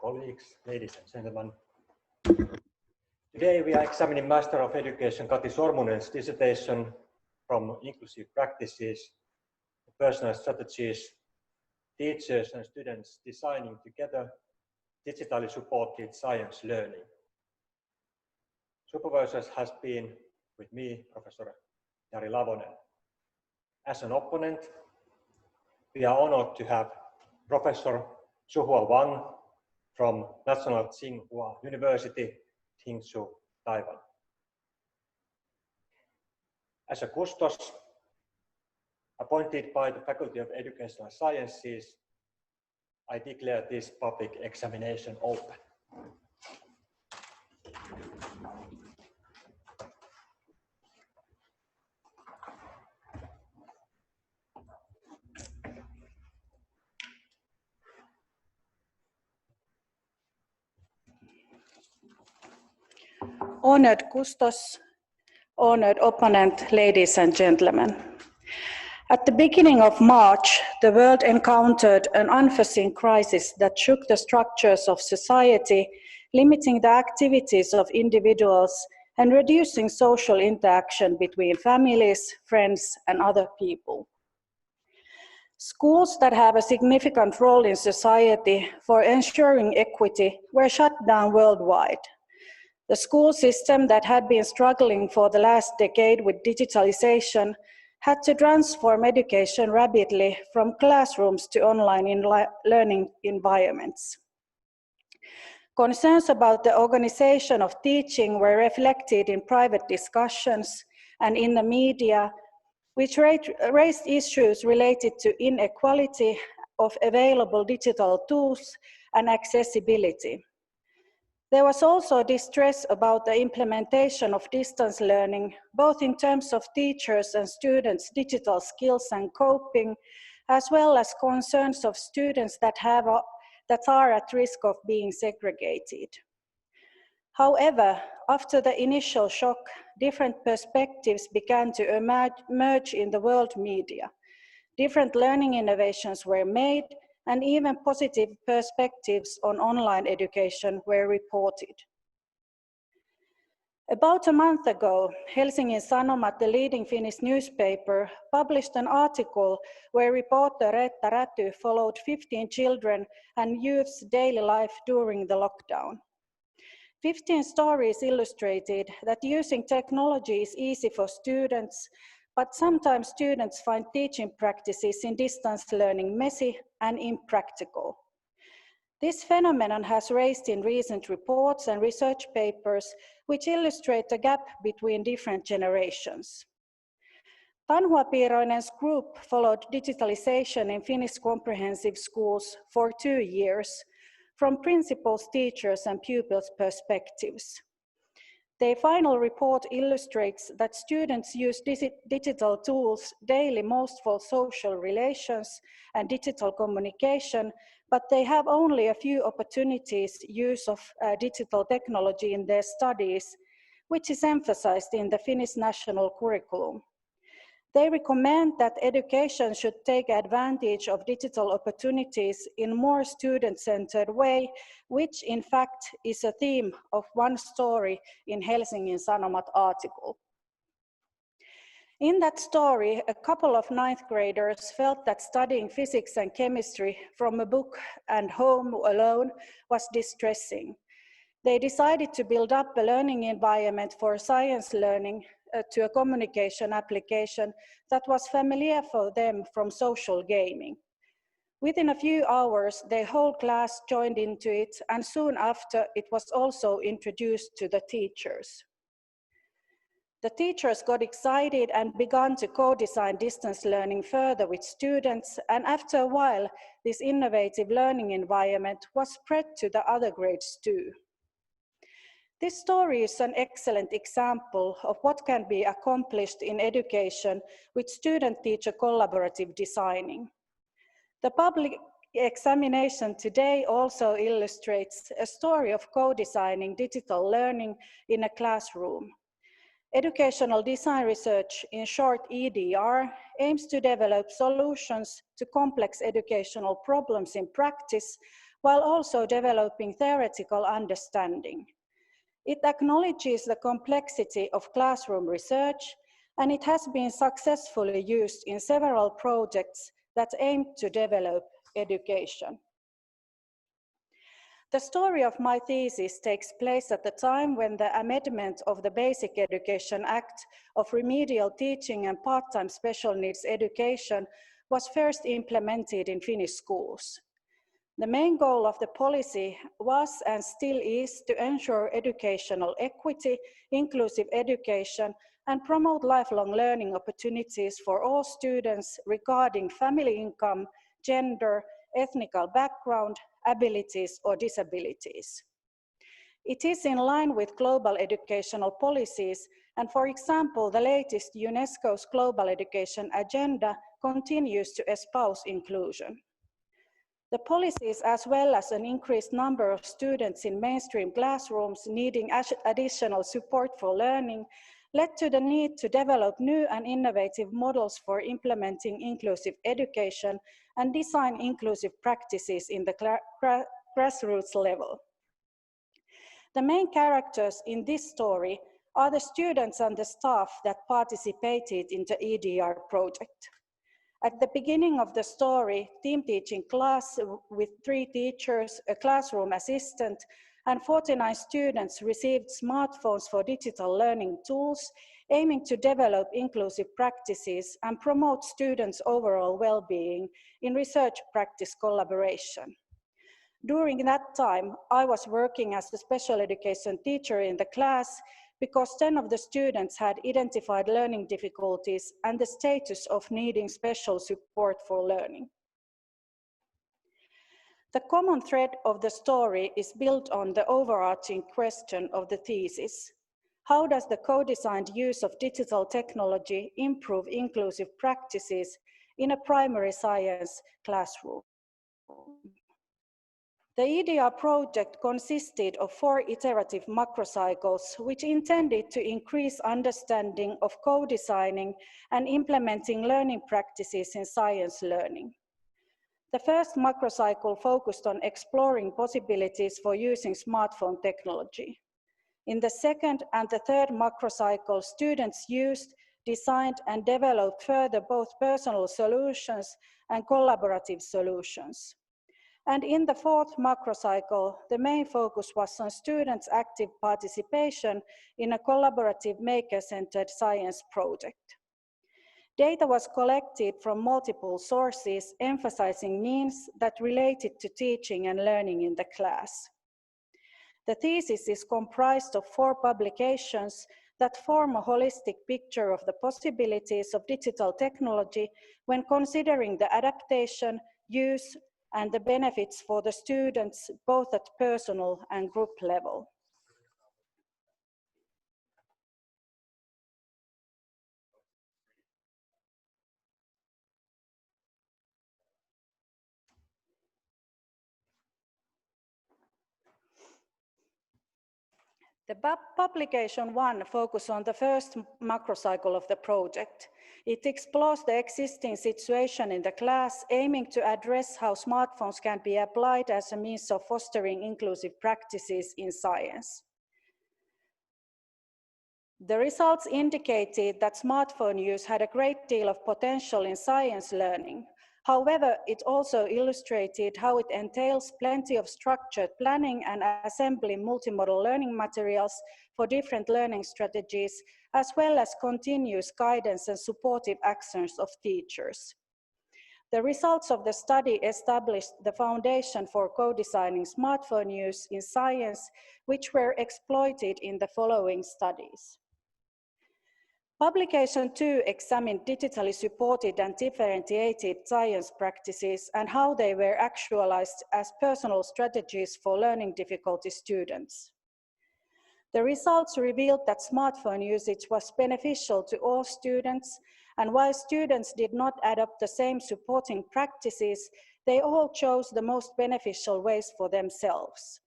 colleagues, ladies and gentlemen. Today we are examining Master of Education Kati Sormunen's dissertation from Inclusive Practices, Personal Strategies, Teachers and Students Designing Together Digitally Supported Science Learning. Supervisors has been with me, Professor Jari Lavonen. As an opponent, we are honored to have Professor Suhua Wang from National Tsinghua University, Hsinchu, Taiwan. As a custos appointed by the Faculty of Educational Sciences, I declare this public examination open. Honored custos, honored opponent, ladies and gentlemen. At the beginning of March, the world encountered an unforeseen crisis that shook the structures of society, limiting the activities of individuals and reducing social interaction between families, friends, and other people. Schools that have a significant role in society for ensuring equity were shut down worldwide. The school system that had been struggling for the last decade with digitalization had to transform education rapidly from classrooms to online learning environments. Concerns about the organization of teaching were reflected in private discussions and in the media, which raised issues related to inequality of available digital tools and accessibility. There was also distress about the implementation of distance learning, both in terms of teachers' and students' digital skills and coping, as well as concerns of students that are at risk of being segregated. However, after the initial shock, different perspectives began to emerge in the world media. Different learning innovations were made, and even positive perspectives on online education were reported. About a month ago, Helsingin Sanomat, the leading Finnish newspaper, published an article where reporter Reetta Räty followed 15 children and youth's daily life during the lockdown. 15 stories illustrated that using technology is easy for students, but sometimes students find teaching practices in distance learning messy and impractical. This phenomenon has raised in recent reports and research papers which illustrate the gap between different generations. Tanhua Piiroinen's group followed digitalization in Finnish comprehensive schools for 2 years, from principals, teachers, and pupils' perspectives. Their final report illustrates that students use digital tools daily, most for social relations and digital communication, but they have only a few opportunities use of digital technology in their studies, which is emphasized in the Finnish national curriculum. They recommend that education should take advantage of digital opportunities in a more student-centered way, which in fact is a theme of one story in Helsingin Sanomat article. In that story, a couple of 9th graders felt that studying physics and chemistry from a book and home alone was distressing. They decided to build up a learning environment for science learning to a communication application that was familiar for them from social gaming. Within a few hours, their whole class joined into it, and soon after, it was also introduced to the teachers. The teachers got excited and began to co-design distance learning further with students, and after a while, this innovative learning environment was spread to the other grades too. This story is an excellent example of what can be accomplished in education with student-teacher collaborative designing. The public examination today also illustrates a story of co-designing digital learning in a classroom. Educational design research, in short EDR, aims to develop solutions to complex educational problems in practice while also developing theoretical understanding. It acknowledges the complexity of classroom research, and it has been successfully used in several projects that aim to develop education. The story of my thesis takes place at the time when the amendment of the Basic Education Act of remedial teaching and part-time special needs education was first implemented in Finnish schools. The main goal of the policy was and still is to ensure educational equity, inclusive education, and promote lifelong learning opportunities for all students regarding family income, gender, ethnic background, abilities, or disabilities. It is in line with global educational policies, and for example, the latest UNESCO's Global Education Agenda continues to espouse inclusion. The policies, as well as an increased number of students in mainstream classrooms needing additional support for learning, led to the need to develop new and innovative models for implementing inclusive education and design inclusive practices in the grassroots level. The main characters in this story are the students and the staff that participated in the EDR project. At the beginning of the story, team teaching class with 3 teachers, a classroom assistant, and 49 students received smartphones for digital learning tools, aiming to develop inclusive practices and promote students' overall well-being in research practice collaboration. During that time, I was working as a special education teacher in the class because 10 of the students had identified learning difficulties and the status of needing special support for learning. The common thread of the story is built on the overarching question of the thesis. How does the co-designed use of digital technology improve inclusive practices in a primary science classroom? The EDR project consisted of 4 iterative macrocycles, which intended to increase understanding of co-designing and implementing learning practices in science learning. The first macrocycle focused on exploring possibilities for using smartphone technology. In the second and the third macrocycle, students used, designed, and developed further both personal solutions and collaborative solutions. And in the fourth macrocycle, the main focus was on students' active participation in a collaborative maker-centered science project. Data was collected from multiple sources, emphasizing means that related to teaching and learning in the class. The thesis is comprised of 4 publications that form a holistic picture of the possibilities of digital technology when considering the adaptation, use, and the benefits for the students, both at personal and group level. The publication 1 focuses on the first macrocycle of the project. It explores the existing situation in the class, aiming to address how smartphones can be applied as a means of fostering inclusive practices in science. The results indicated that smartphone use had a great deal of potential in science learning. However, it also illustrated how it entails plenty of structured planning and assembling multimodal learning materials for different learning strategies, as well as continuous guidance and supportive actions of teachers. The results of the study established the foundation for co-designing smartphone use in science, which were exploited in the following studies. Publication 2 examined digitally supported and differentiated science practices and how they were actualized as personal strategies for learning difficulty students. The results revealed that smartphone usage was beneficial to all students, and while students did not adopt the same supporting practices, they all chose the most beneficial ways for themselves.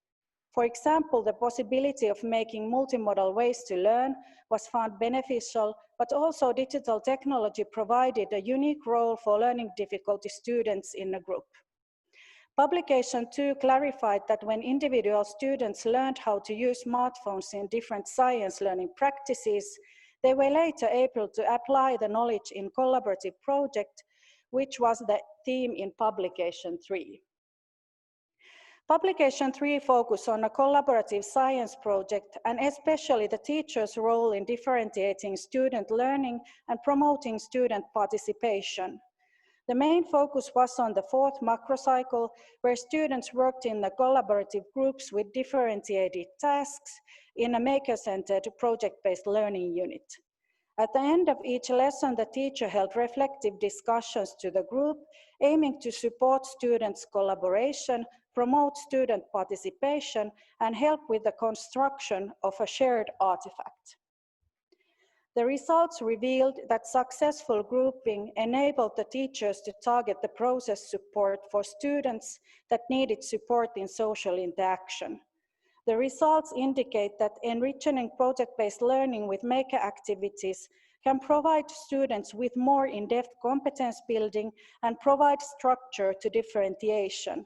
For example, the possibility of making multimodal ways to learn was found beneficial, but also digital technology provided a unique role for learning difficulty students in a group. Publication 2 clarified that when individual students learned how to use smartphones in different science learning practices, they were later able to apply the knowledge in collaborative project, which was the theme in Publication 3. Publication 3 focused on a collaborative science project and especially the teacher's role in differentiating student learning and promoting student participation. The main focus was on the fourth macrocycle, where students worked in the collaborative groups with differentiated tasks in a maker-centered project-based learning unit. At the end of each lesson, the teacher held reflective discussions to the group, aiming to support students' collaboration, promote student participation, and help with the construction of a shared artifact. The results revealed that successful grouping enabled the teachers to target the process support for students that needed support in social interaction. The results indicate that enriching project-based learning with maker activities can provide students with more in-depth competence building and provide structure to differentiation.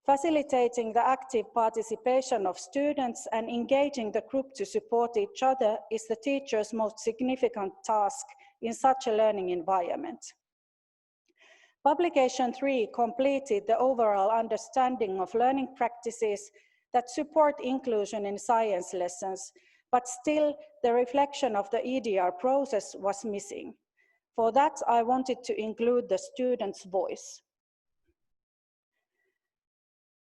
Facilitating the active participation of students and engaging the group to support each other is the teacher's most significant task in such a learning environment. Publication 3 completed the overall understanding of learning practices that support inclusion in science lessons, but still the reflection of the EDR process was missing. For that, I wanted to include the student's voice.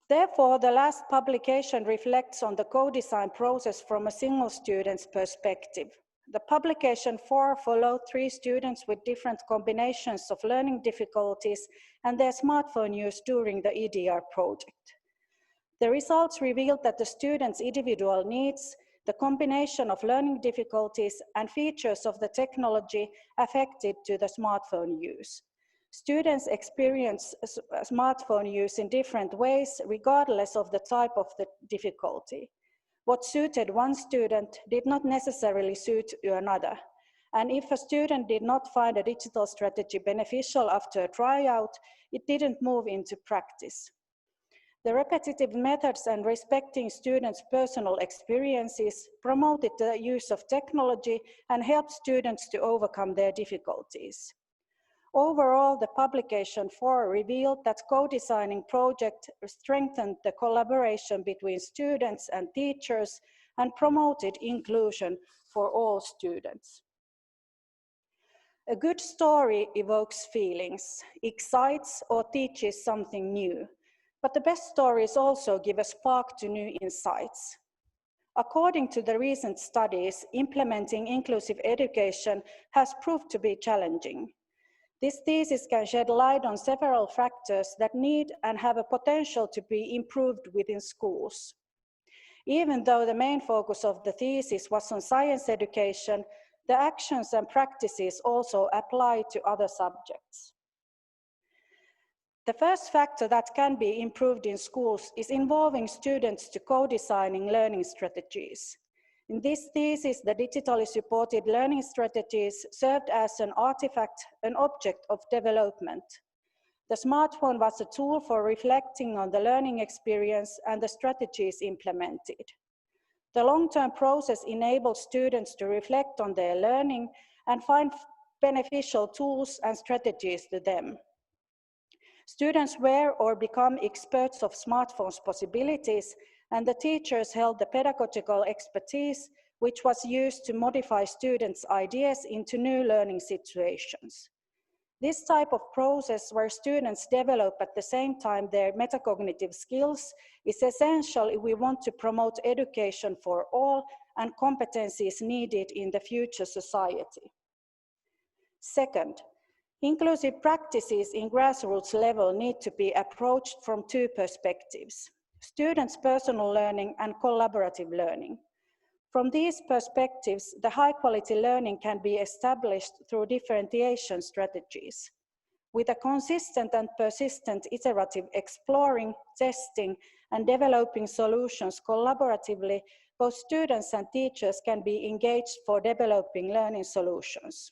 Therefore, the last publication reflects on the co-design process from a single student's perspective. The publication 4 followed 3 students with different combinations of learning difficulties and their smartphone use during the EDR project. The results revealed that the students' individual needs, the combination of learning difficulties and features of the technology affected to the smartphone use. Students experience smartphone use in different ways, regardless of the type of the difficulty. What suited one student did not necessarily suit another. And if a student did not find a digital strategy beneficial after a tryout, it didn't move into practice. The repetitive methods and respecting students' personal experiences promoted the use of technology and helped students to overcome their difficulties. Overall, the publication 4 revealed that co-designing project strengthened the collaboration between students and teachers and promoted inclusion for all students. A good story evokes feelings, excites or teaches something new, but the best stories also give a spark to new insights. According to the recent studies, implementing inclusive education has proved to be challenging. This thesis can shed light on several factors that need and have a potential to be improved within schools. Even though the main focus of the thesis was on science education, the actions and practices also apply to other subjects. The first factor that can be improved in schools is involving students to co-designing learning strategies. In this thesis, the digitally supported learning strategies served as an artifact, an object of development. The smartphone was a tool for reflecting on the learning experience and the strategies implemented. The long-term process enabled students to reflect on their learning and find beneficial tools and strategies to them. Students were or become experts of smartphones' possibilities, and the teachers held the pedagogical expertise, which was used to modify students' ideas into new learning situations. This type of process, where students develop at the same time their metacognitive skills, is essential if we want to promote education for all and competencies needed in the future society. Second, inclusive practices in grassroots level need to be approached from 2 perspectives: students' personal learning and collaborative learning. From these perspectives, the high-quality learning can be established through differentiation strategies. With a consistent and persistent iterative exploring, testing, and developing solutions collaboratively, both students and teachers can be engaged for developing learning solutions.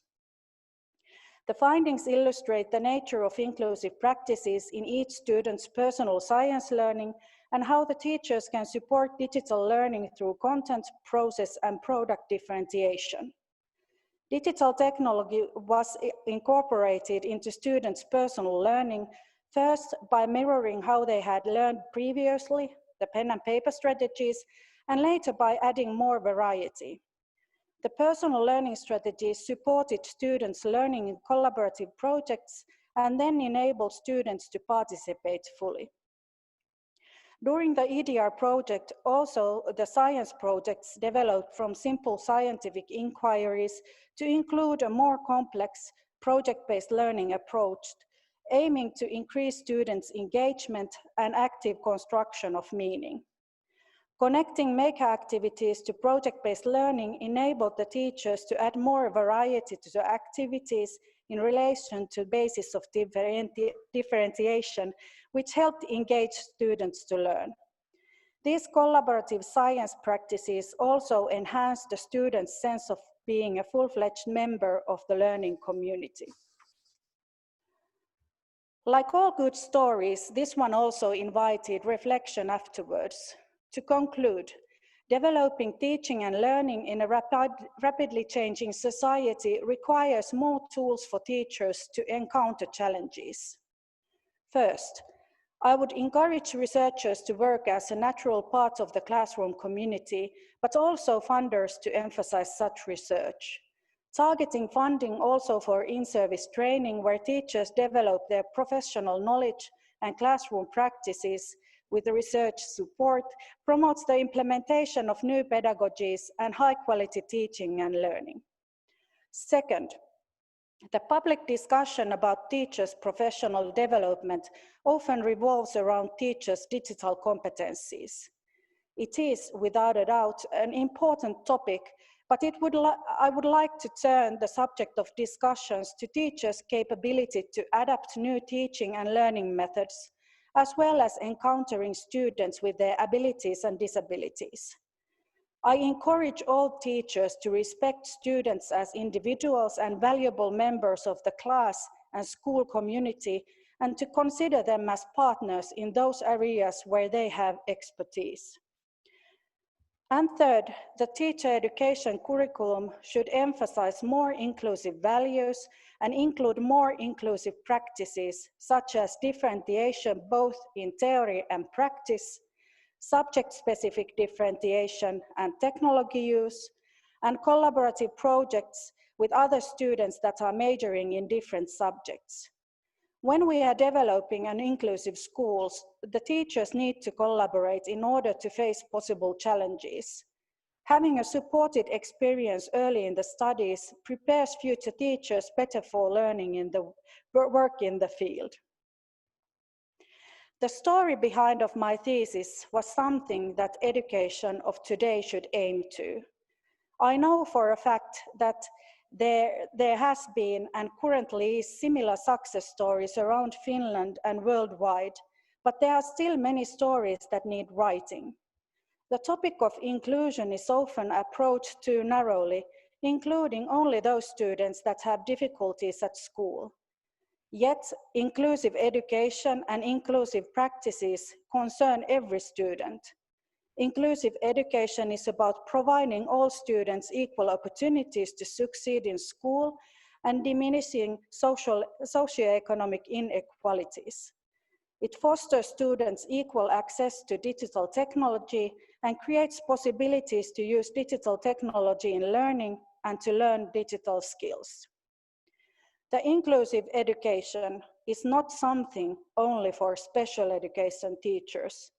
The findings illustrate the nature of inclusive practices in each student's personal science learning and how the teachers can support digital learning through content, process, and product differentiation. Digital technology was incorporated into students' personal learning, first by mirroring how they had learned previously, the pen and paper strategies, and later by adding more variety. The personal learning strategies supported students learning in collaborative projects and then enabled students to participate fully. During the EDR project, also the science projects developed from simple scientific inquiries to include a more complex project-based learning approach, aiming to increase students' engagement and active construction of meaning. Connecting maker activities to project-based learning enabled the teachers to add more variety to the activities in relation to basis of differentiation, which helped engage students to learn. These collaborative science practices also enhanced the students' sense of being a full-fledged member of the learning community. Like all good stories, this one also invited reflection afterwards. To conclude, developing teaching and learning in a rapidly changing society requires more tools for teachers to encounter challenges. First, I would encourage researchers to work as a natural part of the classroom community, but also funders to emphasize such research. Targeting funding also for in-service training where teachers develop their professional knowledge and classroom practices with research support promotes the implementation of new pedagogies and high-quality teaching and learning. Second, the public discussion about teachers' professional development often revolves around teachers' digital competencies. It is, without a doubt, an important topic, but I would like to turn the subject of discussions to teachers' capability to adapt new teaching and learning methods, as well as encountering students with their abilities and disabilities. I encourage all teachers to respect students as individuals and valuable members of the class and school community, and to consider them as partners in those areas where they have expertise. And third, the teacher education curriculum should emphasize more inclusive values and include more inclusive practices, such as differentiation both in theory and practice, subject-specific differentiation and technology use, and collaborative projects with other students that are majoring in different subjects. When we are developing an inclusive schools, the teachers need to collaborate in order to face possible challenges. Having a supported experience early in the studies prepares future teachers better for learning in the work in the field. The story behind of my thesis was something that education of today should aim to. I know for a fact that there has been and currently is similar success stories around Finland and worldwide, but there are still many stories that need writing. The topic of inclusion is often approached too narrowly, including only those students that have difficulties at school. Yet, inclusive education and inclusive practices concern every student. Inclusive education is about providing all students equal opportunities to succeed in school and diminishing socioeconomic inequalities. It fosters students' equal access to digital technology and creates possibilities to use digital technology in learning and to learn digital skills. The inclusive education is not something only for special education teachers.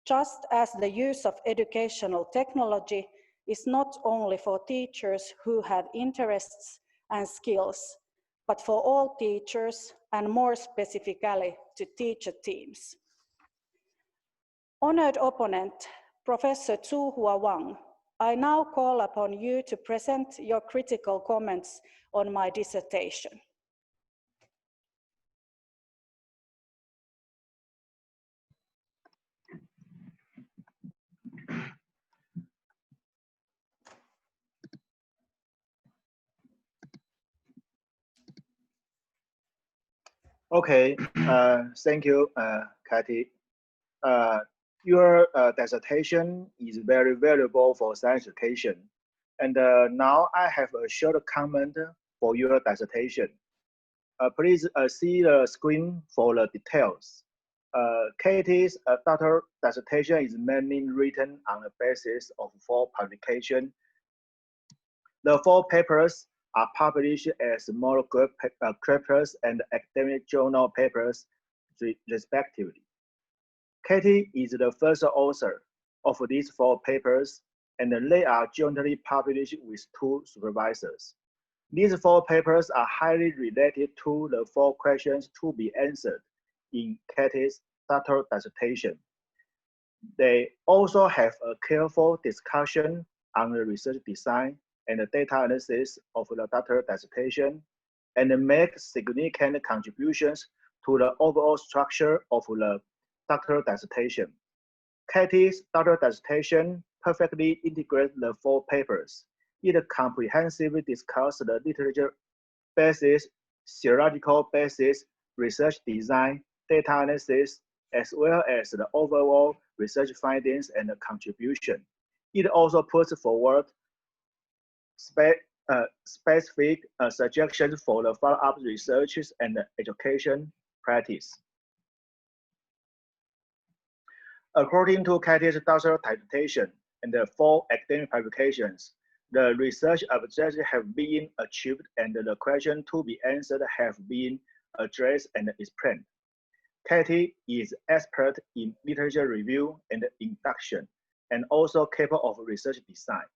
Just as the use of educational technology is not only for teachers who have interests and skills, but for all teachers and more specifically to teacher teams. Honored opponent, Professor Zhuhua Wang, I now call upon you to present your critical comments on my dissertation. Okay, thank you, Kathy. Your dissertation is very valuable for science education. And now I have a short comment for your dissertation. Please see the screen for the details. Katie's doctoral dissertation is mainly written on the basis of 4 publications. The 4 papers are published as monograph papers and academic journal papers, respectively. Katie is the first author of these 4 papers, and they are jointly published with 2 supervisors. These 4 papers are highly related to the 4 questions to be answered in Katie's doctoral dissertation. They also have a careful discussion on the research design and the data analysis of the doctoral dissertation, and make significant contributions to the overall structure of the doctoral dissertation. Katie's doctoral dissertation perfectly integrates the 4 papers. It comprehensively discusses the literature basis, theoretical basis, research design, data analysis, as well as the overall research findings and contribution. It also puts forward specific suggestions for the follow-up research and education practice. According to Katie's doctoral dissertation and the 4 academic publications, the research objectives have been achieved and the questions to be answered have been addressed and explained. Katie is expert in literature review and induction, and also capable of research design.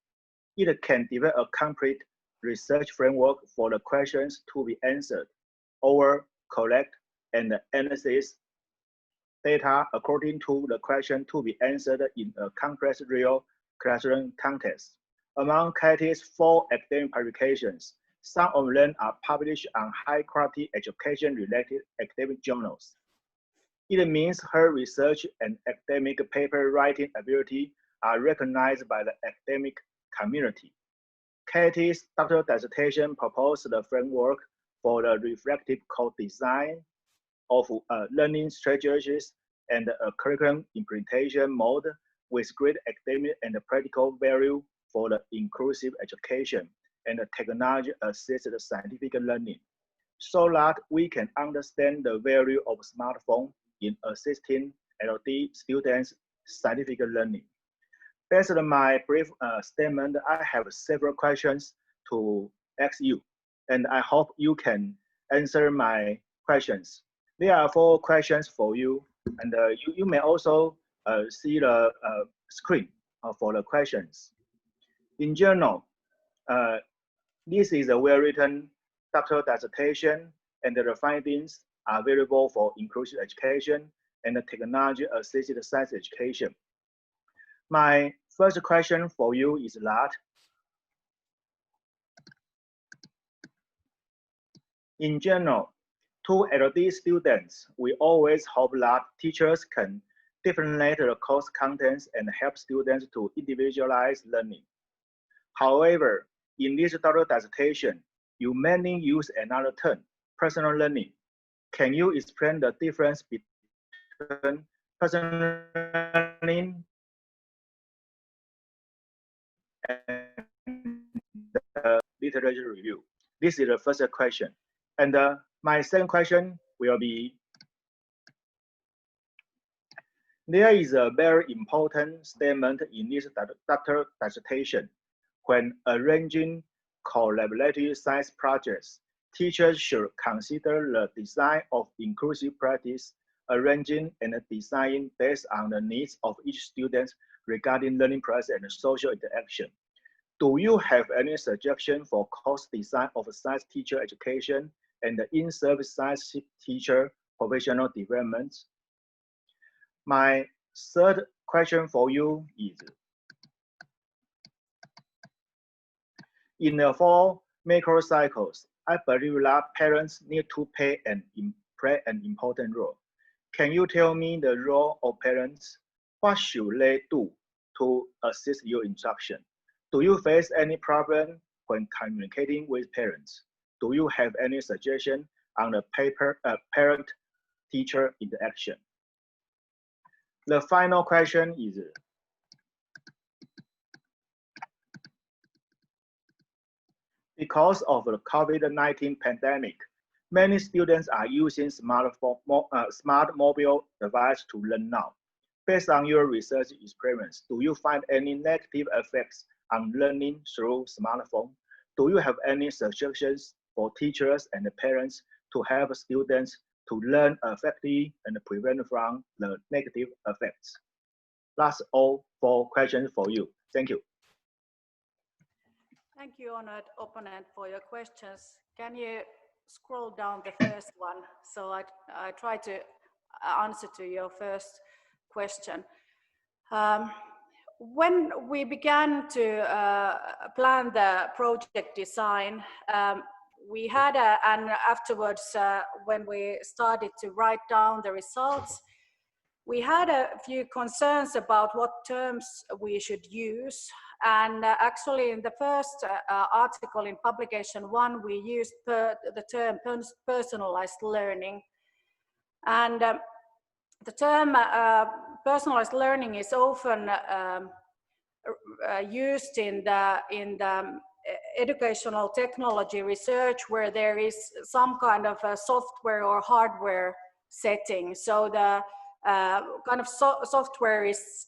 It can develop a complete research framework for the questions to be answered, or collect and analyze data according to the question to be answered in a complex real classroom context. Among Katie's 4 academic publications, some of them are published on high-quality education-related academic journals. It means her research and academic paper writing ability are recognized by the academic community. Katie's doctoral dissertation proposed the framework for the reflective co-design of learning strategies and a curriculum implementation mode with great academic and practical value for the inclusive education and technology-assisted scientific learning, so that we can understand the value of smartphone in assisting LD students' scientific learning. Based on my brief statement, I have several questions to ask you, and I hope you can answer my questions. There are 4 questions for you, and you may also see the screen for the questions. In general, this is a well-written doctoral dissertation, and the findings are available for inclusive education and technology-assisted science education. My first question for you is that in general, to LD students, we always hope that teachers can differentiate the course contents and help students to individualize learning. However, in this doctoral dissertation, you mainly use another term, personal learning. Can you explain the difference between personal learning and the literature review? This is the first question. And my second question will be, there is a very important statement in this doctoral dissertation. When arranging collaborative science projects, teachers should consider the design of inclusive practice, arranging and designing based on the needs of each student regarding learning process and social interaction. Do you have any suggestion for course design of science teacher education and in-service science teacher professional development? My third question for you is, in the 4 macro cycles, I believe that parents need to play an important role. Can you tell me the role of parents? What should they do to assist your instruction? Do you face any problem when communicating with parents? Do you have any suggestion on the parent-teacher interaction. The final question is, because of the COVID-19 pandemic, many students are using smart mobile device to learn now. Based on your research experience, do you find any negative effects on learning through smartphone? Do you have any suggestions for teachers and parents to help students to learn effectively and prevent from the negative effects? That's all for questions for you. Thank you. Thank you, honored opponent, for your questions. Can you scroll down the first one? So I try to answer to your first question. When we began to plan the project design, we had and afterwards when we started to write down the results, we had a few concerns about what terms we should use. And actually in the first article in publication 1, we used the term personalized learning. And the term personalized learning is often used in the educational technology research where there is some kind of a software or hardware setting. So the kind of software is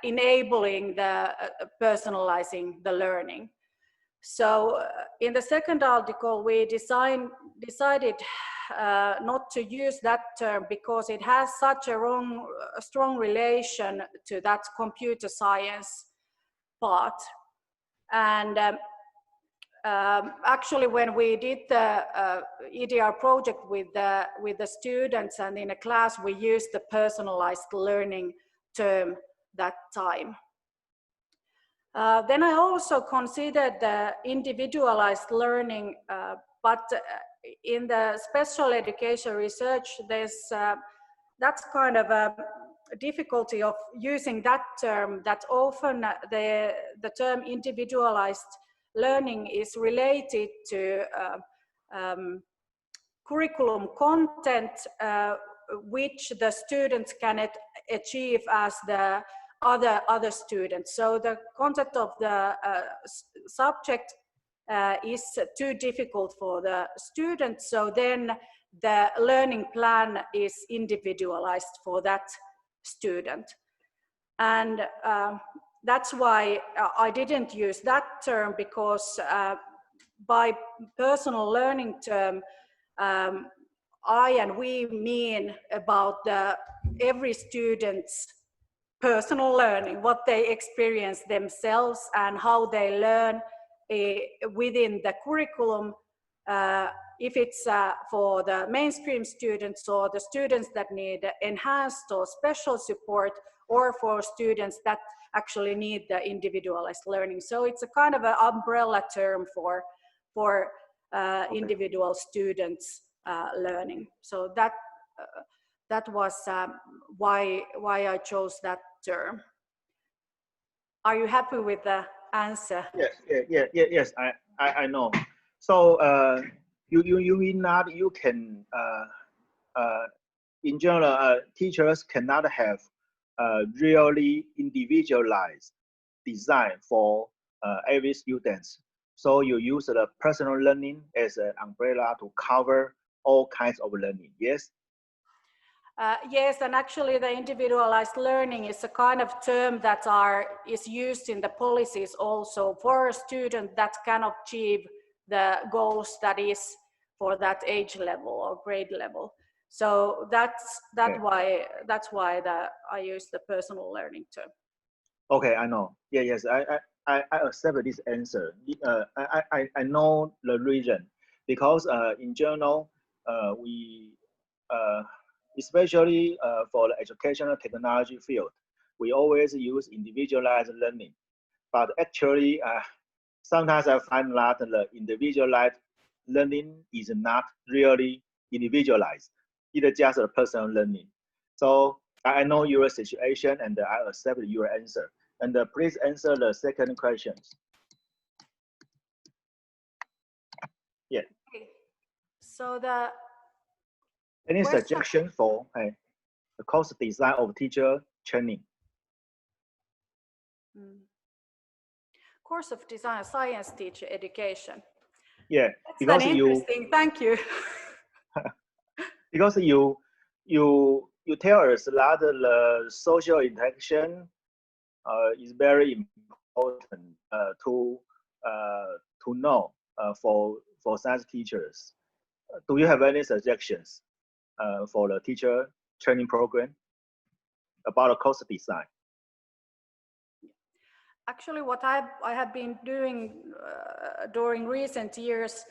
enabling the personalizing the learning. So in the second article, we decided not to use that term because it has such a strong relation to that computer science part. And actually, when we did the EDR project with the students and in a class, we used the personalized learning term that time. Then I also considered the individualized learning, but in the special education research, there's that's kind of a difficulty of using that term, that often the term individualized learning is related to curriculum content which the students cannot achieve as the other students. So the content of the subject is too difficult for the students, so then the learning plan is individualized for that student. And that's why I didn't use that term, because by personal learning term, I and we mean about every student's personal learning, what they experience themselves and how they learn within the curriculum, if it's for the mainstream students or the students that need enhanced or special support, or for students that actually need the individualized learning. So it's a kind of an umbrella term for individual students learning. So that was why I chose that term. Are you happy with the answer? Yes, I know. So you mean that you can in general teachers cannot have really individualized design for every student. So you use the personal learning as an umbrella to cover all kinds of learning. Yes. Yes, and actually the individualized learning is a kind of term that is used in the policies also for a student that can achieve the goals that is for that age level or grade level. So that's why I use the personal learning term. Okay, I know. Yes, I accept this answer. I know the reason, because in general we especially for the educational technology field, we always use individualized learning. But actually, sometimes I find that the individualized learning is not really individualized. It's just a personal learning. So I know your situation and I accept your answer. And please answer the second question. Yeah. So the any question, suggestion for the course design of teacher training? Course of design, science teacher education. Yeah, that's because interesting. Thank you. Because you tell us that the social interaction is very important to know for science teachers. Do you have any suggestions for the teacher training program about the course design? Actually, what I have been doing during recent years,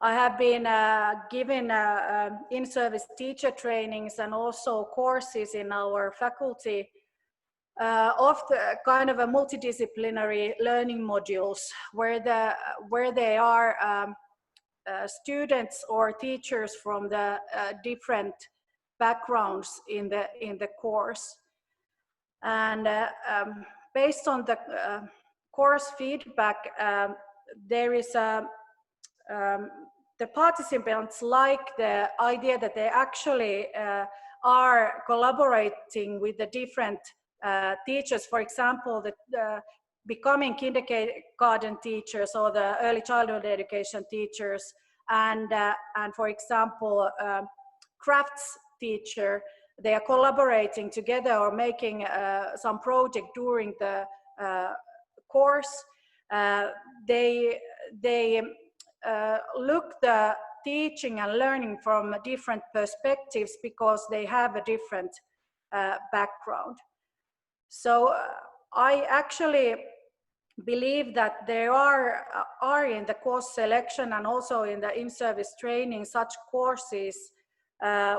I have been given in-service teacher trainings and also courses in our faculty of the kind of a multidisciplinary learning modules where they are students or teachers from the different backgrounds in the course, and based on the course feedback, there is the participants like the idea that they actually are collaborating with the different teachers. For example, the becoming kindergarten teachers or the early childhood education teachers, and for example, crafts teacher, they are collaborating together or making some project during the course. They look the teaching and learning from different perspectives because they have a different background. So I actually believe that there are in the course selection and also in the in-service training such courses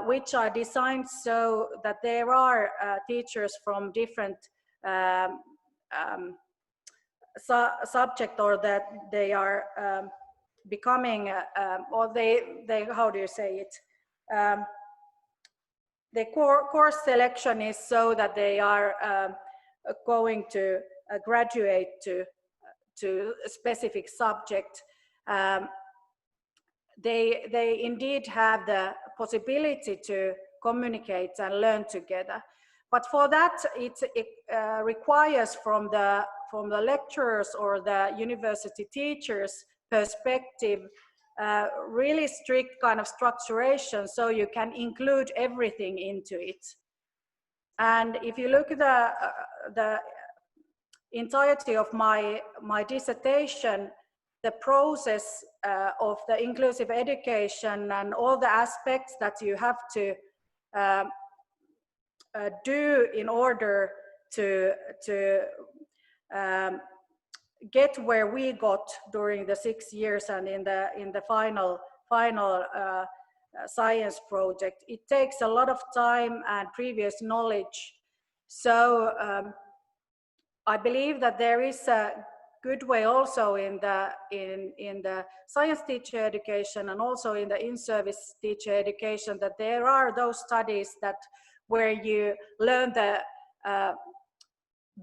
which are designed so that there are teachers from different subject, or that they are becoming or they how do you say it, the course selection is so that they are going to graduate to a specific subject. They indeed have the possibility to communicate and learn together, but for that it requires from the lecturers or the university teachers perspective really strict kind of structuration, so you can include everything into it. And if you look at the entirety of my dissertation, the process of the inclusive education and all the aspects that you have to do in order to get where we got during the 6 years and in the final science project, it takes a lot of time and previous knowledge. So I believe that there is a good way also in the science teacher education and also in the in-service teacher education, that there are those studies that where you learn the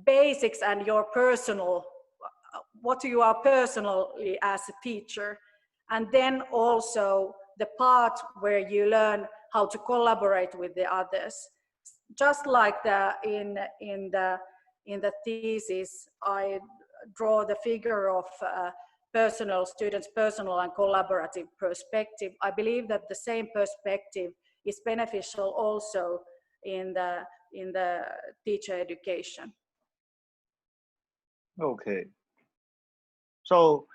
basics and your personal, what you are personally as a teacher, and then also the part where you learn how to collaborate with the others. Just like in the thesis, I draw the figure of students' personal and collaborative perspective. I believe that the same perspective is beneficial also in the teacher education. Okay. So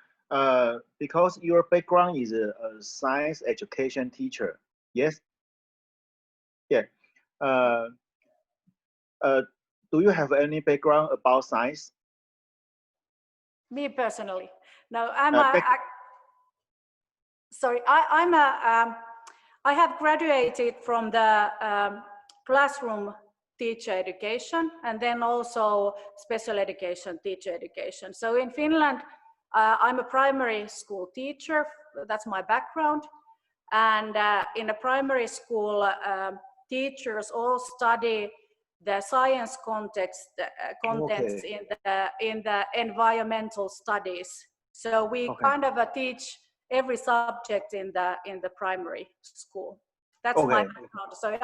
because your background is a science education teacher, yes? Yeah. Do you have any background about science? Me personally, no. I have graduated from the classroom teacher education and then also special education teacher education. So in Finland, I'm a primary school teacher. That's my background. And in a primary school, teachers all study the science contents in the environmental studies. So we kind of teach every subject in the primary school. That's Okay. my background. So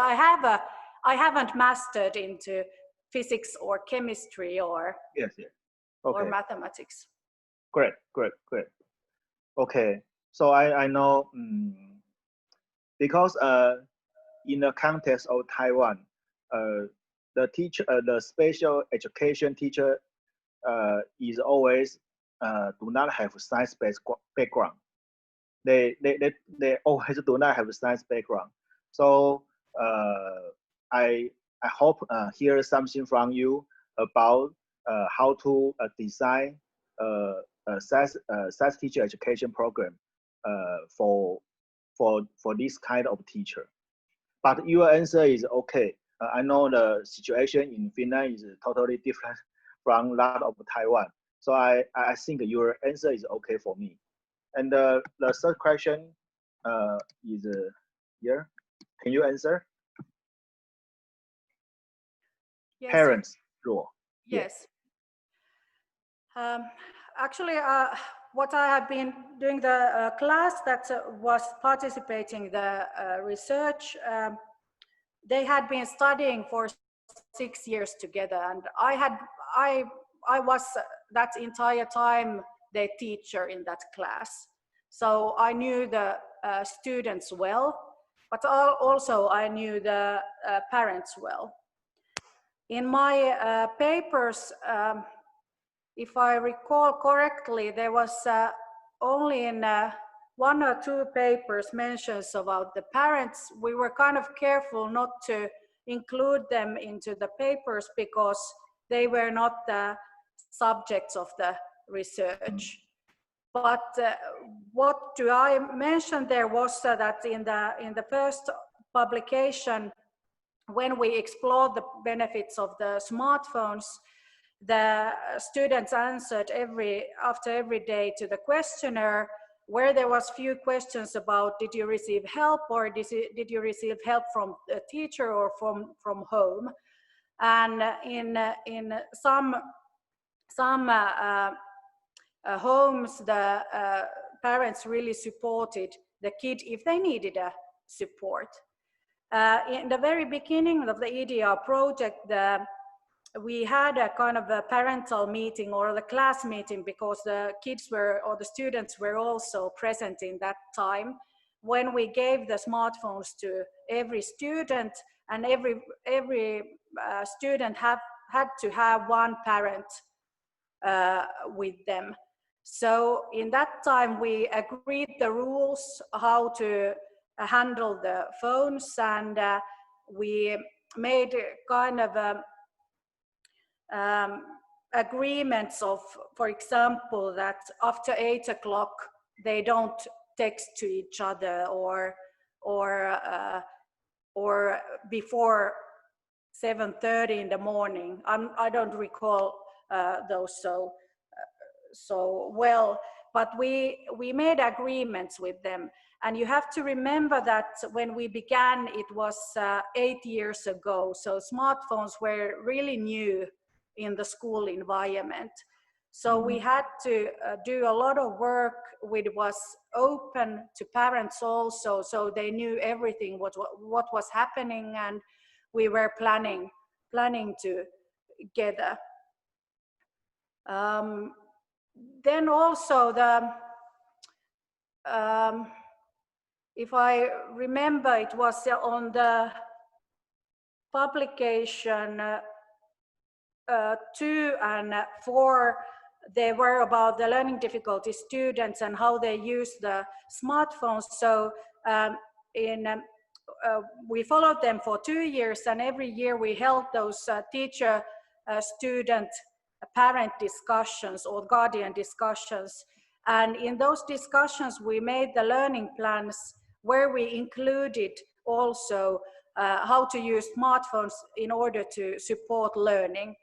I haven't mastered into physics or chemistry or Yes, yes. Okay. or mathematics. Great. Okay. So I know because in the context of Taiwan, the teacher, the special education teacher, is always do not have science-based background. They always do not have science background. So I hope hear something from you about how to design a science teacher education program for this kind of teacher. But your answer is okay. I know the situation in Finland is totally different from that of Taiwan. So I think your answer is okay for me. And the third question is here. Can you answer? Yes. Parents role. Yes. Actually, what I have been doing the class that was participating the research, they had been studying for 6 years together, and I was that entire time the teacher in that class. So I knew the students well, but also I knew the parents well. In my papers, if I recall correctly, there was only in 1 or 2 papers mentions about the parents. We were kind of careful not to include them into the papers because they were not the subjects of the research. But what do I mention there was that in the first publication, when we explored the benefits of the smartphones, the students answered after every day to the questionnaire, where there was few questions about did you receive help or did you receive help from a teacher or from home. And in some homes, the parents really supported the kid if they needed a support. In the very beginning of the EDR project, we had a kind of a parental meeting or the class meeting because the kids were, or the students were also present in that time, when we gave the smartphones to every student, and every student had to have one parent with them. So in that time we agreed the rules how to handle the phones, and we made kind of agreements of, for example, that after 8 o'clock they don't text to each other, or before 7:30 in the morning. I don't recall those so well, but we made agreements with them. And you have to remember that when we began, it was 8 years ago, so smartphones were really new in the school environment. So we had to do a lot of work which was open to parents also, so they knew everything what was happening, and we were planning together. Then also if I remember, it was on the publication 2 and 4, they were about the learning difficulty students and how they use the smartphones. So we followed them for 2 years, and every year we held those teacher student parent discussions or guardian discussions. And in those discussions we made the learning plans where we included also how to use smartphones in order to support learning.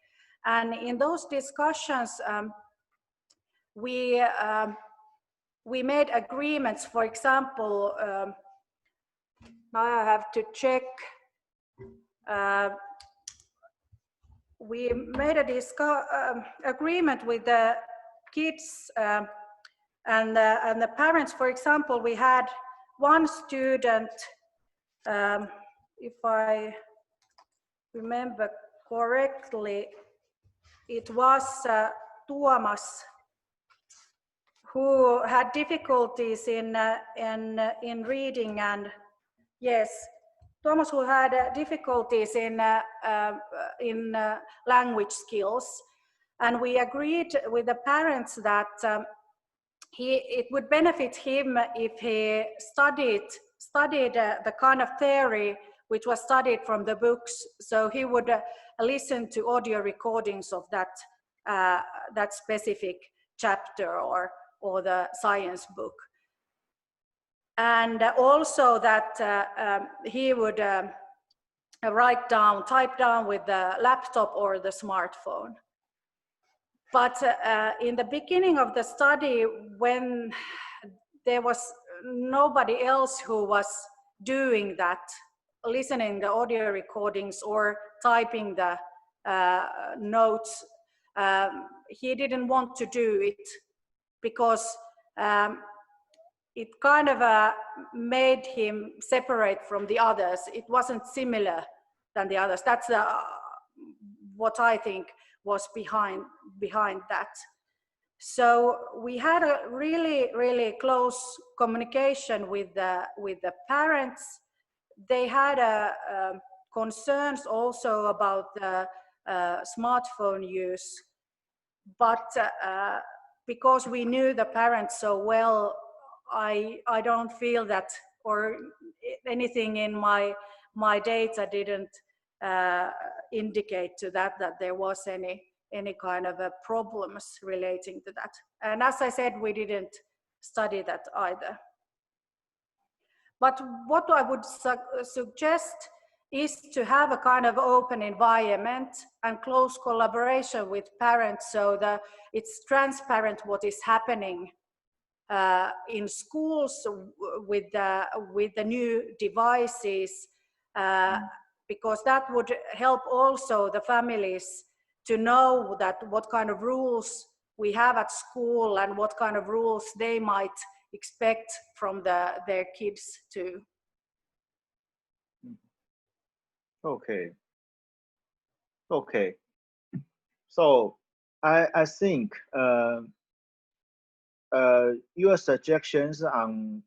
And in those discussions we made agreements. For example, now I have to check. We made a agreement with the kids And the parents, for example, we had one student, if I remember correctly, it was Tuomas, who had difficulties in reading, and yes, Tuomas, who had difficulties in language skills, and we agreed with the parents that it would benefit him if he studied the kind of theory which was studied from the books. So he would listen to audio recordings of that specific chapter or the science book, and also that he would type down with the laptop or the smartphone. But in the beginning of the study, when there was nobody else who was doing that, listening the audio recordings or typing the notes, he didn't want to do it because it kind of made him separate from the others. It wasn't similar than the others. That's what I think was behind that. So we had a really close communication with the parents. They had concerns also about the smartphone use, but because we knew the parents so well, I don't feel that, or anything in my data didn't indicate to that there was any kind of problems relating to that. And as I said, we didn't study that either. But what I would suggest is to have a kind of open environment and close collaboration with parents, so that it's transparent what is happening in schools with the new devices, because that would help also the families to know that what kind of rules we have at school and what kind of rules they might expect from their kids too. Okay. So I think your suggestions on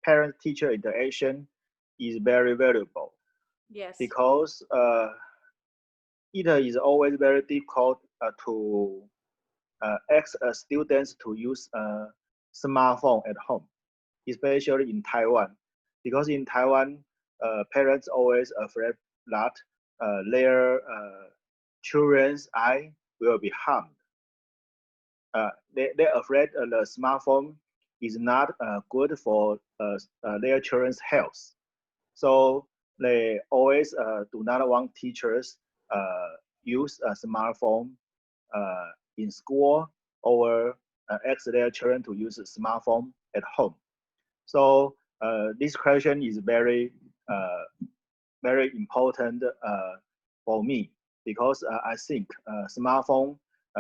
parent-teacher interaction is very valuable. Yes. Because it is always very difficult to ask students to use a smartphone at home, especially in Taiwan. Because in Taiwan, parents always afraid that their children's eye will be harmed. They're afraid the smartphone is not good for their children's health. So they always do not want teachers use a smartphone in school or ask their children to use a smartphone at home. So this question is very important for me, because I think smartphone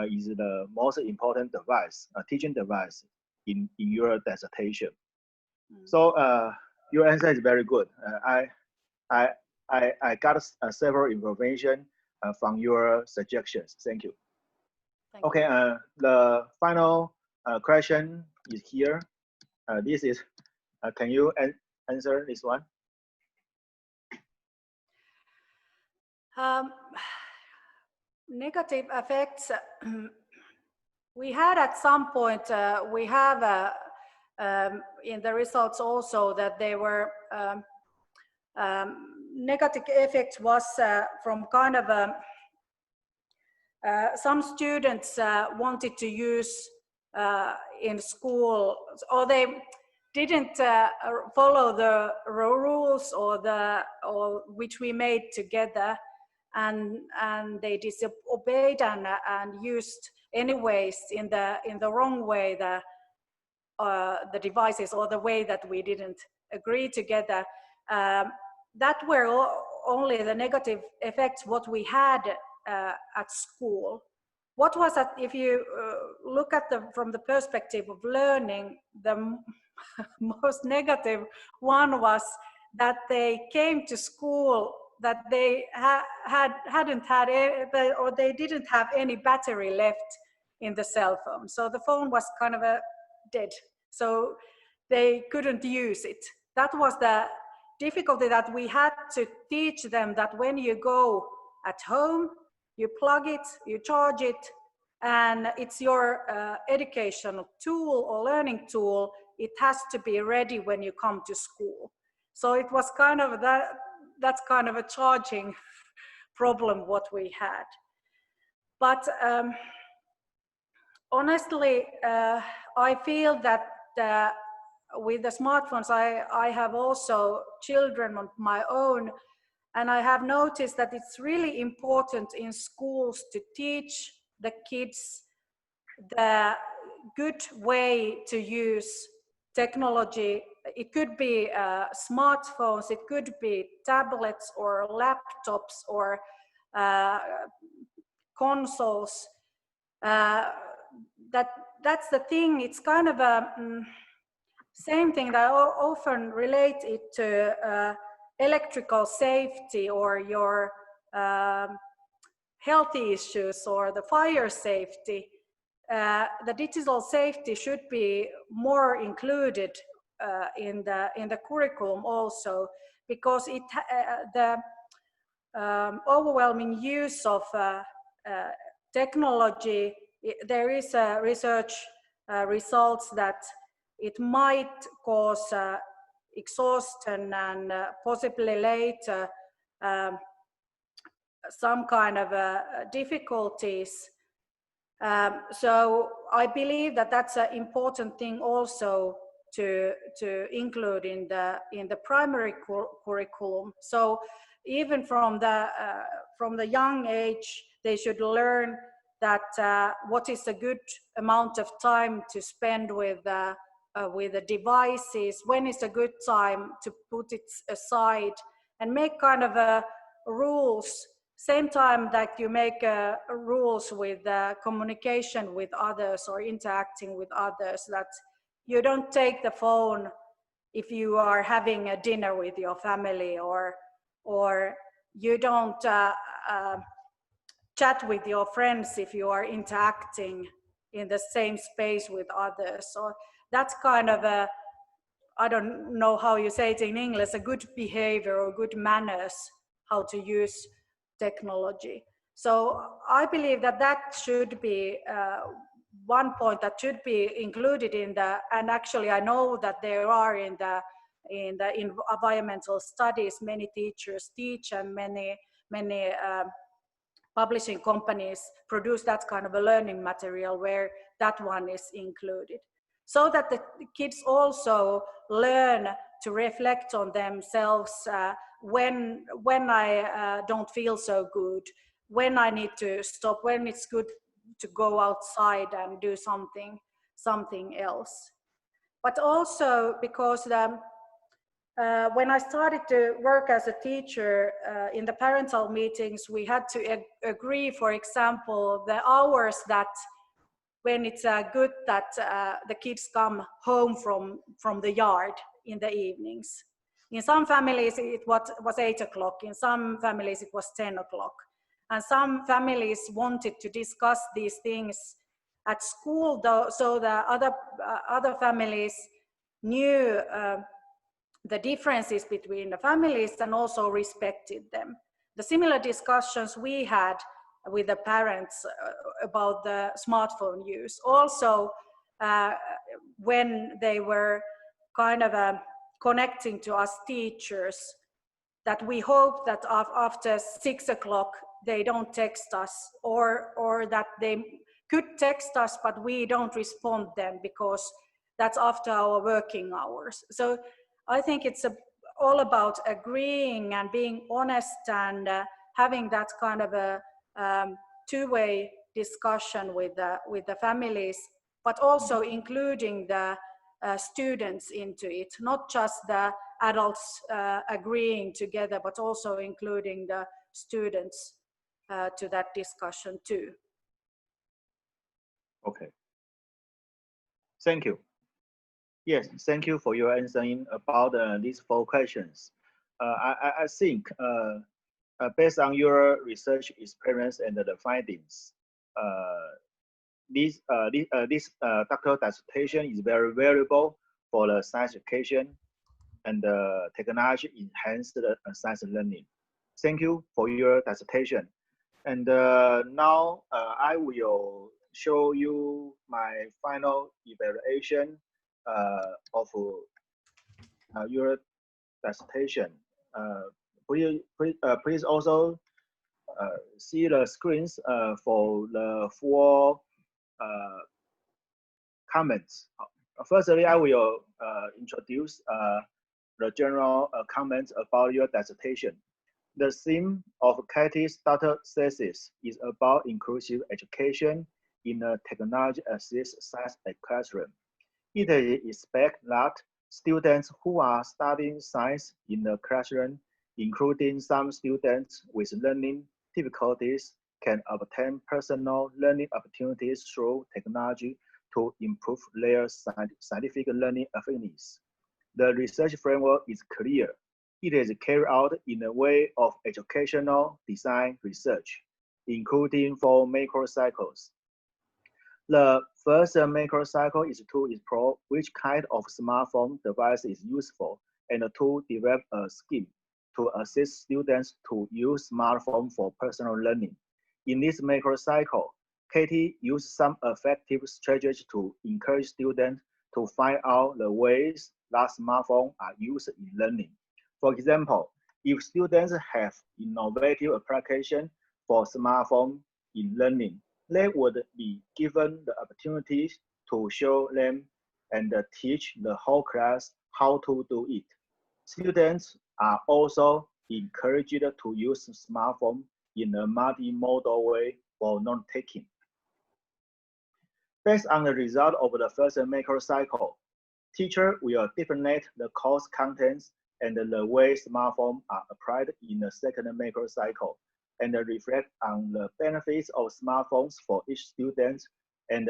is the most important device, teaching device in your dissertation. So your answer is very good. I got several information from your suggestions. Thank you. Thank you. The final question is here. This is, can you answer this one? Negative effects. We had at some point, we have in the results also that they were negative effects was from kind of some students wanted to use in school, or they didn't follow the rules or which we made together, and they disobeyed and used anyways in the wrong way the devices, or the way that we didn't agree together. That were only the negative effects what we had at school. what was that, if you look at from the perspective of learning, the most negative one was that they came to school that they hadn't had, or they didn't have any battery left in the cell phone. So the phone was kind of dead. So they couldn't use it. That was the difficulty, that we had to teach them that when you go at home, you plug it, you charge it, and it's your educational tool or learning tool. It has to be ready when you come to school. So it was kind of that's kind of a charging problem what we had. But honestly, I feel that with the smartphones, I have also children of my own, and I have noticed that it's really important in schools to teach the kids the good way to use technology. It could be smartphones, it could be tablets or laptops or consoles. That's the thing. It's kind of a same thing that I often relate it to electrical safety or your healthy issues or the fire safety. The digital safety should be more included in the curriculum also, because the overwhelming use of technology, there is research results that it might cause exhaustion and possibly later some kind of difficulties. So I believe that that's an important thing also to include in the primary curriculum. So even from the young age, they should learn that what is a good amount of time to spend with the devices, when is a good time to put it aside, and make kind of rules. Same time that you make rules with communication with others or interacting with others, that you don't take the phone if you are having a dinner with your family, or you don't chat with your friends if you are interacting in the same space with others. So that's kind of a, I don't know how you say it in English, a good behavior or good manners, how to use technology. So I believe that that should be one point that should be included in the, and actually I know that there are in the environmental studies, many teachers teach, and many publishing companies produce that kind of a learning material where that one is included, so that the kids also learn to reflect on themselves when I don't feel so good, when I need to stop, when it's good to go outside and do something else. But also because when I started to work as a teacher in the parental meetings, we had to agree, for example, the hours that when it's good that the kids come home from the yard in the evenings. In some families it was 8 o'clock, in some families it was 10 o'clock. And some families wanted to discuss these things at school, though, so the other families knew the differences between the families and also respected them. The similar discussions we had with the parents about the smartphone use. Also, when they were kind of connecting to us teachers, that we hope that after 6 o'clock they don't text us, or that they could text us but we don't respond them because that's after our working hours. So I think it's all about agreeing and being honest and having that kind of a two-way discussion with the families, but also including the students into it, not just the adults agreeing together, but also including the students to that discussion too. Okay. Thank you. Yes, thank you for your answering about these 4 questions. I think based on your research experience and the findings, this doctoral dissertation is very valuable for the science education and technology enhanced science learning. Thank you for your dissertation. And now I will show you my final evaluation of your dissertation. Please also see the screens for the 4 comments. Firstly, I will introduce the general comments about your dissertation. The theme of Katie's doctoral thesis is about inclusive education in a technology-assisted science classroom. It is expected that students who are studying science in the classroom, including some students with learning difficulties, can obtain personal learning opportunities through technology to improve their scientific learning affinities. The research framework is clear. It is carried out in a way of educational design research, including 4 macro cycles. The first macro cycle is to explore which kind of smartphone device is useful and to develop a scheme to assist students to use smartphone for personal learning. In this macro cycle, Katie used some effective strategies to encourage students to find out the ways that smartphones are used in learning. For example, if students have innovative application for smartphone in learning, they would be given the opportunity to show them and teach the whole class how to do it. Students are also encouraged to use smartphone in a multimodal way for note-taking. Based on the result of the first macro cycle, teacher will define the course contents and the way smartphones are applied in the second macro cycle, and reflect on the benefits of smartphones for each student, and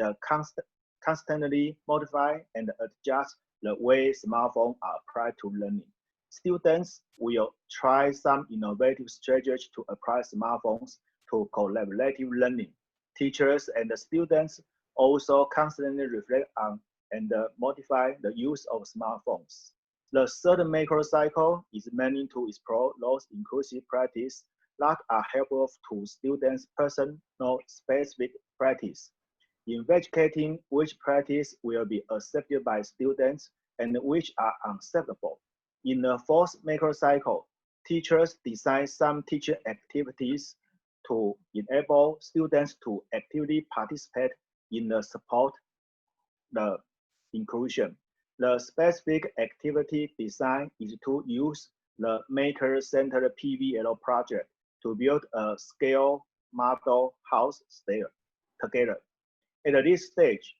constantly modify and adjust the way smartphones are applied to learning. Students will try some innovative strategies to apply smartphones to collaborative learning. Teachers and the students also constantly reflect on and modify the use of smartphones. The third macro cycle is meant to explore those inclusive practices that are helpful to students' personal specific practice, investigating which practice will be accepted by students and which are unacceptable. In the fourth macro cycle, teachers design some teaching activities to enable students to actively participate in the support the inclusion. The specific activity design is to use the maker-centered PBL project to build a scale model house together. At this stage,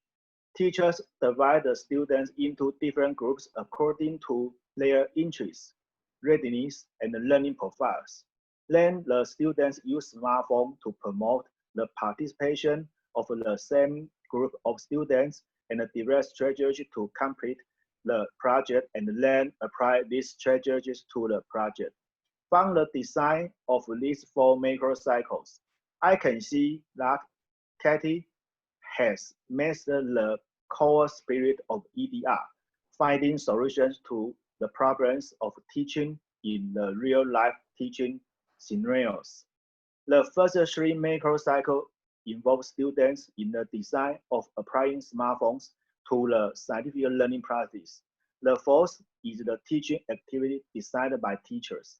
teachers divide the students into different groups according to their interests, readiness, and learning profiles. Then the students use smartphones to promote the participation of the same group of students and develop strategies to complete the project, and then apply these strategies to the project. From the design of these 4 macro cycles, I can see that Katie has mastered the core spirit of EDR, finding solutions to the problems of teaching in the real-life teaching scenarios. The first 3 macro cycles involve students in the design of applying smartphones to the scientific learning practice. The fourth is the teaching activity designed by teachers,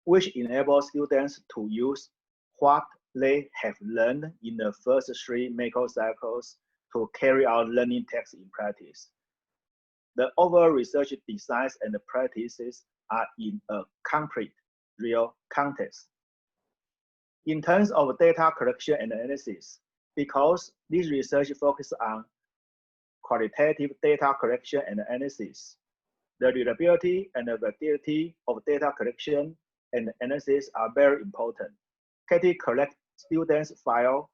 which enables students to use what they have learned in the first 3 macro cycles to carry out learning tasks in practice. The overall research designs and practices are in a concrete, real context. In terms of data collection and analysis, because this research focuses on qualitative data collection and analysis, the reliability and the validity of data collection and analysis are very important. Katie collects students' file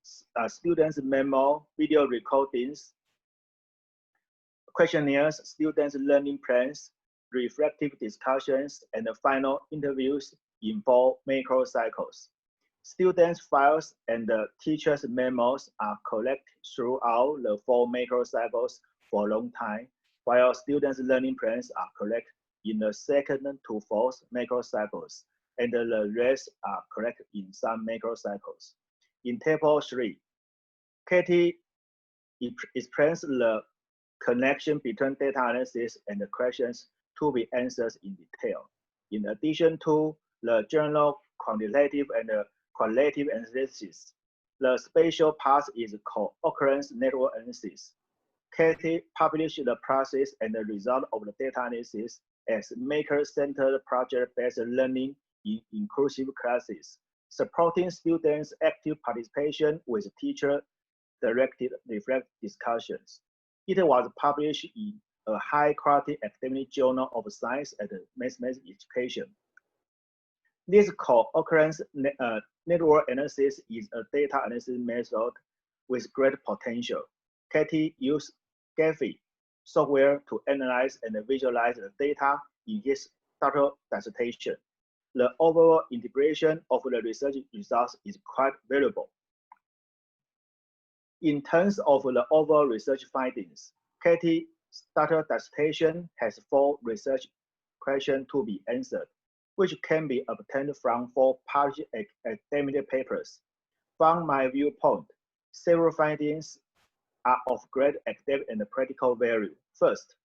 students' memo, video recordings, questionnaires, students' learning plans, reflective discussions, and the final interviews in 4 macrocycles. Students' files and the teachers' memos are collected throughout the 4 macrocycles for a long time, while students' learning plans are collected in the 2nd to 4th macrocycles, and the rest are collected in some macrocycles. In Table 3, Katie explains the connection between data analysis and the questions to be answered in detail. In addition to the general quantitative and qualitative analysis, the special part is co-occurrence network analysis. Katie published the process and the result of the data analysis as maker-centered project-based learning in inclusive classes, supporting students' active participation with teacher-directed reflective discussions. It was published in a high-quality academic journal of science and mathematics education. This co-occurrence network analysis is a data analysis method with great potential. Katie used Gephi software to analyze and visualize the data in his doctoral dissertation. The overall integration of the research results is quite valuable. In terms of the overall research findings, Katie's doctoral dissertation has 4 research questions to be answered, which can be obtained from 4 published academic papers. From my viewpoint, several findings are of great academic and practical value. First,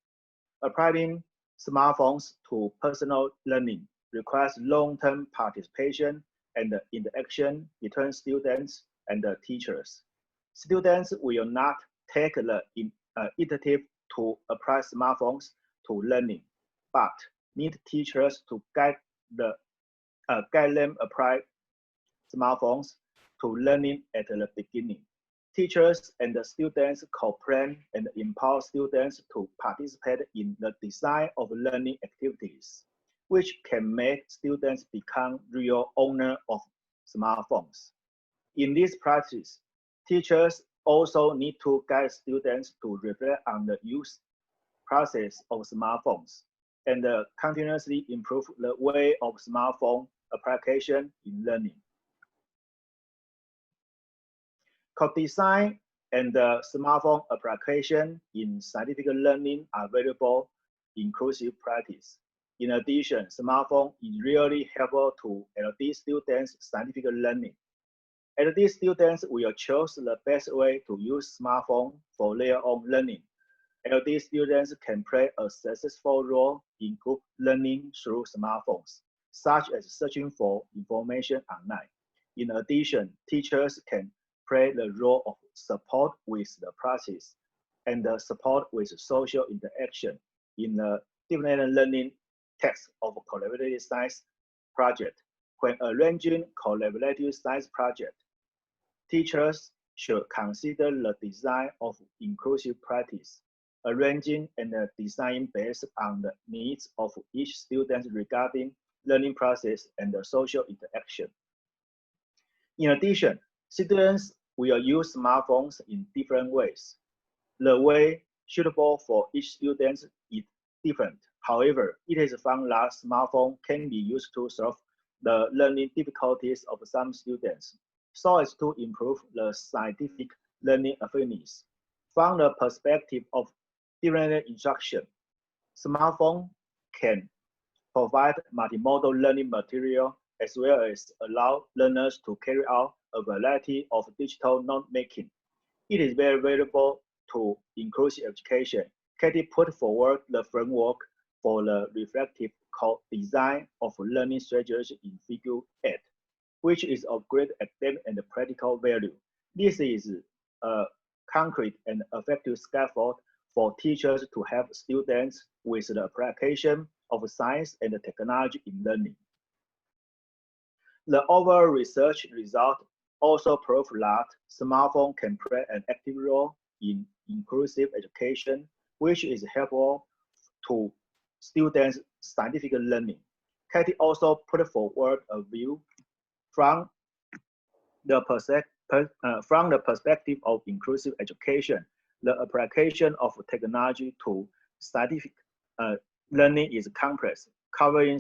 applying smartphones to personal learning requires long-term participation and interaction between students and the teachers. Students will not take the initiative to apply smartphones to learning, but need teachers to guide them apply smartphones to learning at the beginning. Teachers and the students co-plan and empower students to participate in the design of learning activities, which can make students become real owners of smartphones. In this practice, teachers also need to guide students to reflect on the use process of smartphones and continuously improve the way of smartphone application in learning. Co-design and smartphone application in scientific learning are valuable inclusive practice. In addition, smartphone is really helpful to LD students' scientific learning. LD students will choose the best way to use smartphone for their own learning. LD students can play a successful role in group learning through smartphones, such as searching for information online. In addition, teachers can play the role of support with the process and the support with social interaction in the different learning text of collaborative science project. When arranging collaborative science project, teachers should consider the design of inclusive practice, arranging and designing based on the needs of each student regarding learning process and the social interaction. In addition, students will use smartphones in different ways. The way suitable for each student is different. However, it is found that smartphone can be used to solve the learning difficulties of some students, so as to improve the scientific learning effectiveness. From the perspective of different instruction, smartphone can provide multimodal learning material as well as allow learners to carry out a variety of digital note-making. It is very valuable to inclusive education. Katie put forward the framework for the reflective design of learning strategies in Figure 8, which is of great academic and practical value. This is a concrete and effective scaffold for teachers to help students with the application of science and technology in learning. The overall research result also prove that smartphone can play an active role in inclusive education, which is helpful to students' scientific learning. Katie also put forward a view from the from the perspective of inclusive education, the application of technology to scientific learning is complex, covering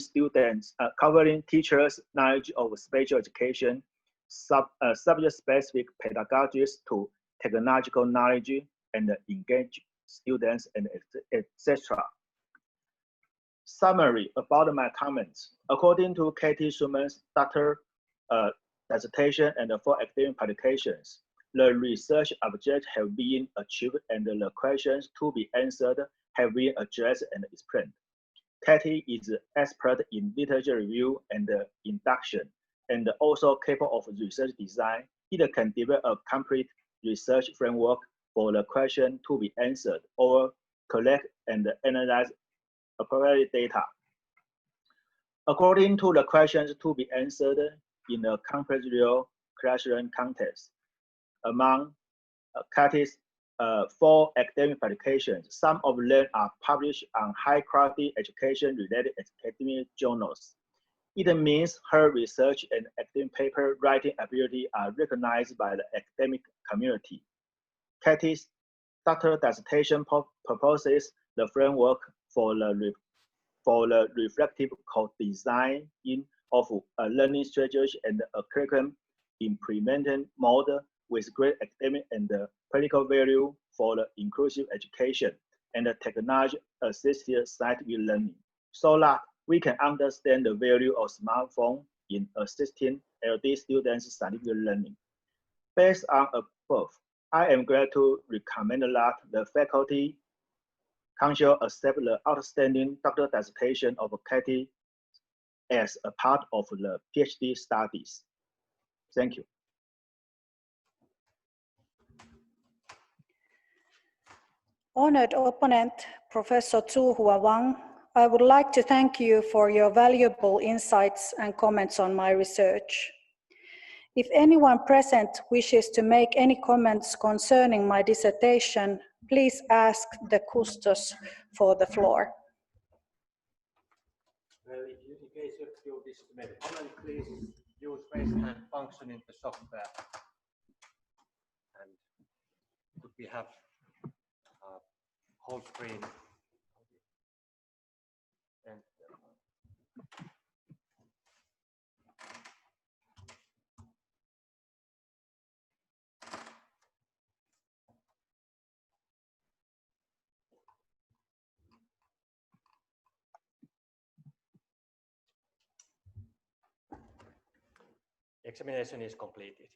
teachers' knowledge of special education, subject-specific pedagogies to technological knowledge, and engage students, and etc. Summary about my comments. According to Katie Schuman's doctoral dissertation and 4 academic publications, the research objectives have been achieved and the questions to be answered have been addressed and explained. Katie is an expert in literature review and induction, and also capable of research design. It can develop a complete research framework for the question to be answered or collect and analyze appropriate data. According to the questions to be answered in a complex real classroom context, among Katie's 4 academic publications, some of them are published on high-quality education-related academic journals. It means her research and academic paper writing ability are recognized by the academic community. Katie's doctoral dissertation proposes the framework for the reflective co-design of a learning strategy and a curriculum implementing model with great academic and practical value for the inclusive education and the technology-assisted scientific learning, so that we can understand the value of smartphone in assisting LD students' scientific learning. Based on above, I am glad to recommend that the faculty council accept the outstanding doctoral dissertation of Katie as a part of the PhD studies. Thank you. Honored opponent, Professor Zhuhua Wang, I would like to thank you for your valuable insights and comments on my research. If anyone present wishes to make any comments concerning my dissertation, please ask the custos for the floor. Well, in case you wish to make a comment, please use raise hand function in the software. And could we have whole screen? And examination is completed.